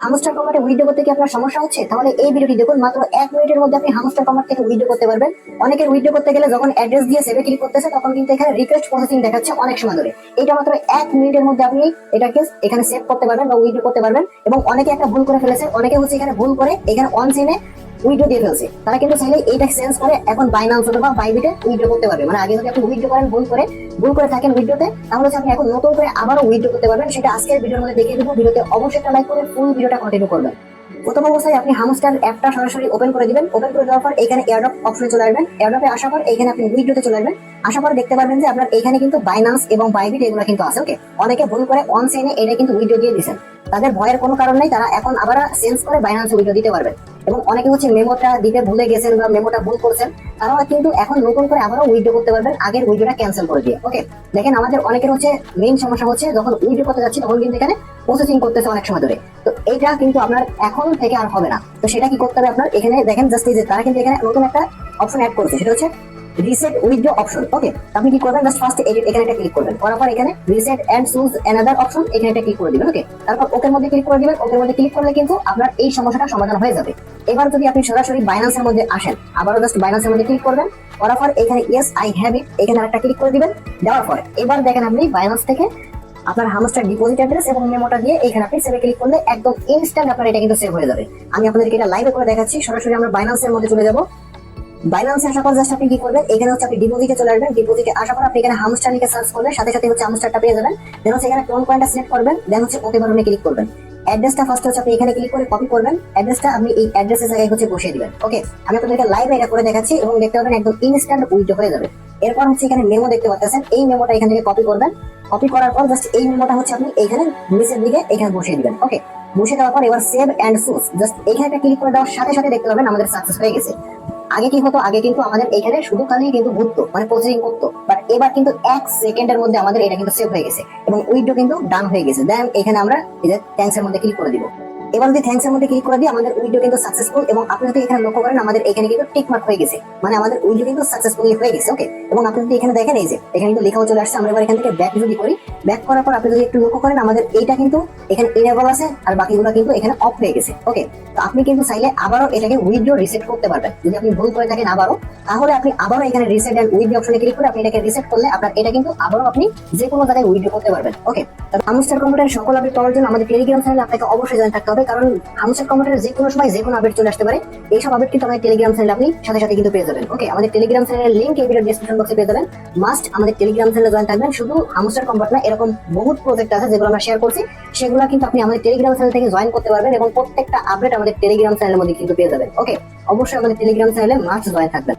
Hamster কমার্টে withdraw করতে কি আপনার সমস্যা হচ্ছে? তাহলে এই ভিডিওটি দেখুন, মাত্র 1 মিনিটের মধ্যে আপনি হামস্টার কমার্ট থেকে উইথড্র করতে পারবেন। অনেকের উইথড্র করতে গেলে যখন অ্যাড্রেস দিয়ে সেভে ক্লিক করতেছে তখন কিন্তু এখানে রিকোয়েস্ট প্রসেসিং দেখাচ্ছে অনেক সময় ধরে। এটা মাত্র 1 মিনিটের মধ্যে আপনি এটাকে এখানে সেভ করতে পারবেন বা উইথড্র করতে পারবেন। এবং অনেকে একটা ভুল করে ফেলেছে, অনেকে হচ্ছে এখানে ভুল করে এখানে অন চেইনে উইথড্র দিয়ে ফেলছে। তারা কিন্তু চাইলে এইটা চেঞ্জ করে এখন বাইনান্স অথবা বাইবিটে উইথড্র করতে পারবে। মানে আগে যদি আপনি উইথড্র করেন ভুল করে থাকেন উইথড্রতে, তাহলে আপনি এখন নতুন করে আবারও উইথড্র করতে পারবেন। সেটা আজকের ভিডিওর মধ্যে দেখিয়ে দেবো। ভিডিওতে অবশ্যই একটা লাইক করে ফুল ভিডিওটা কন্টিনিউ করবেন। প্রথম অবস্থায় আপনি হামস্টার অ্যাপটা সরাসরি ওপেন করে দিবেন। ওপেন করে দেওয়ার পর এখানে এয়ারড্রপ অপশনে চলে আসবেন। এয়ারড্রপে আসার পর এখানে আপনি উইথড্রতে চলে আসবেন। আসার পর দেখতে পারবেন যে আপনার এখানে কিন্তু বাইনান্স এবং বাইবিট এগুলো কিন্তু আছে। ওকে, অনেকে ভুল করে অন চেইনে এটা কিন্তু উইথড্র দিয়ে দিয়েছেন। তাদের ভয়ের কোনো কারণ নেই, তারা এখন আবার চেঞ্জ করে বাইনান্স উইথড্র দিতে পারবেন। এবং অনেকে হচ্ছে মেমোটা দিতে ভুলে গেছেন বা মেমোটা ভুল করছেন, তারাও কিন্তু এখন নতুন করে আবারও উইথড্র করতে পারবেন আগের উইথড্রটা ক্যান্সেল করে দিয়ে। ওকে, দেখেন আমাদের অনেকের হচ্ছে মেইন সমস্যা হচ্ছে যখন উইথড্র করতে যাচ্ছি তখন কিন্তু এখানে প্রসেসিং করতেছে অনেক সময় ধরে। তো এইটা কিন্তু আপনার এখন থেকে আর হবে না। তো সেটা কি করতে হবে আপনার, এখানে দেখেন জাস্ট এই যে তারা কিন্তু এখানে নতুন একটা অপশন অ্যাড করেছে, সেটা হচ্ছে রিসেট উইথড্র অপশন। ওকে, আপনি কি করবেন, জাস্ট ফার্স্ট এখানে একটা ক্লিক করবেন। করার পর এখানে reset and choose another option এখানে একটা ক্লিক করে দিবেন। ওকে, তারপর ওকের মধ্যে ক্লিক করে দিবেন। ওকের মধ্যে ক্লিক করলে কিন্তু আপনার এই সমস্যাটা সমাধান হয়ে যাবে। এবার যদি আপনি সরাসরি বাইনান্সের মধ্যে আসেন, আবারও জাস্ট বাইনান্সের মধ্যে ক্লিক করবেন। করার পর এখানে ইয়েস আই হ্যাভ ইট এখানে একটা ক্লিক করে দিবেন। দেওয়ার পর এবার দেখেন আপনি বাইনান্স থেকে আপনার হামস্টার ডিপোজিট অ্যাড্রেস এবং মেমোটা দিয়ে এখানে আপনি সেভে ক্লিক করলে একদম ইনস্ট্যান্ট আপনার এটা কিন্তু সেভ হয়ে যাবে। আমি আপনাদেরকে এটা লাইভে করে দেখাচ্ছি। সরাসরি আমরা বাইনান্সের মধ্যে চলে যাব। বাইনান্সে আসার পর জাস্ট আপনি কি করবেন, এখানে হচ্ছে আপনি ডিপোজিটে চলে আসবেন। ডিপোজিটে আসার পর আপনি এখানে হামস্টার লিখে সার্চ করলে সাথে সাথে হচ্ছে হামস্টারটা পেয়ে যাবেন। দেন হচ্ছে এখানে টোন পয়েন্টটা সিলেক্ট করবেন। দেন হচ্ছে ওকে বাটনে ক্লিক করবেন। অ্যাড্রেসটা ফার্স্ট হচ্ছে আপনি এখানে ক্লিক করে কপি করবেন। অ্যাড্রেসটা আপনি এই অ্যাড্রেসের জায়গায় হচ্ছে বসিয়ে দিবেন। ওকে, আমি আপনাদেরকে লাইভে এটা করে দেখাচ্ছি এবং দেখতে পাবেন একদম ইনস্ট্যান্ট উইথড্র হয়ে যাবে। এরপর হচ্ছে এখানে মেমো দেখতে পাচ্ছেন, এই মেমোটা এখান থেকে কপি করবেন। কপি করার পর জাস্ট এই মেমোটা হচ্ছে আপনি এইখানে নিচের দিকে এখানে বসিয়ে দিবেন। ওকে, বসে দেওয়ার পর এবার সেভ এন্ড চুজ জাস্ট এখানে একটা ক্লিক করে দেওয়ার সাথে সাথে দেখতে পাবেন আমাদের সাকসেস হয়ে গেছে। আগে কি হতো, আগে কিন্তু আমাদের এখানে শুধু খালি কিন্তু ঘুরতো, মানে প্রসেসিং করতো, বাট এবার কিন্তু 1 সেকেন্ডের মধ্যে আমাদের এটা কিন্তু সেভ হয়ে গেছে এবং উইথড্র কিন্তু ডান হয়ে গেছে। দেন এখানে আমরা এই যে থ্যাঙ্কস এর মধ্যে ক্লিক করে দিব। এবার যদি থ্যাঙ্কস এর মধ্যে ক্লিক করে দিই আমাদের উইথড্র কিন্তু সাকসেসফুল। এবং আপনি যদি এখানে লক্ষ্য করেন আমাদের এখানে কিন্তু টিক মার্ক হয়ে গেছে, মানে আমাদের উইথড্র কিন্তু সাকসেসফুলি হয়ে গেছে। ওকে, এবং আপনি যদি এখানে দেখেন এই যে এখানে কিন্তু লেখাও চলে আসছে। আমরা এবার এখান থেকে ব্যাক যদি করি, ব্যাক করার পর আপনি যদি একটু লক্ষ্য করেন আমাদের এইটা কিন্তু এখানে ইনেবল আছে আর বাকিগুলো কিন্তু এখানে অফ হয়ে গেছে। ওকে, তো আপনি কিন্তু চাইলে আবারও এটাকে উইথড্র রিসেট করতে পারবেন। যদি আপনি ভুল করে থাকেন আবারও, তাহলে আপনি আবারও এখানে রিসেট এন্ড উইথড্র অপশনে ক্লিক করে আপনি এটাকে রিসেট করলে আপনার এটা কিন্তু আবারও আপনি যে কোনো জায়গায় উইথড্র করতে পারবেন। ওকে, তবে হামস্টার কম্পিউটারের সকল আপডেট পাওয়ার জন্য আমাদের টেলিগ্রাম চ্যানেলে আপনাকে অবশ্যই জয়েন থাকতে হবে, কারণ হামস্টার কম্পিউটারের যে কোনো সময় যে কোনো আপডেট চলে আসতে পারে। এইসব আপডেট কিন্তু আমাদের টেলিগ্রাম চ্যানেলে আপনি সাথে সাথে কিন্তু পেয়ে যাবেন। ওকে, আমাদের টেলিগ্রাম চ্যানেলের লিংক এই ভিডিও ডেসক্রিপশন বক্সে পেয়ে যাবেন। মাস্ট আমাদের টেলিগ্রাম চ্যানেলে জয়েন থাকবেন। শুধু হামস্টার কম্পিউটার না, এরকম বহুত প্রজেক্ট আছে যেগুলো আমরা শেয়ার করছি, সেগুলো কিন্তু আপনি আমাদের টেলিগ্রাম চ্যানেল থেকে জয়েন করতে পারবেন এবং প্রত্যেকটা আপডেট আমাদের টেলিগ্রাম চ্যানেলের মধ্যে কিন্তু পেয়ে যাবেন। ওকে, অবশ্যই আমাদের টেলিগ্রাম চ্যানেলে মাস্ট জয়েন থাকবেন।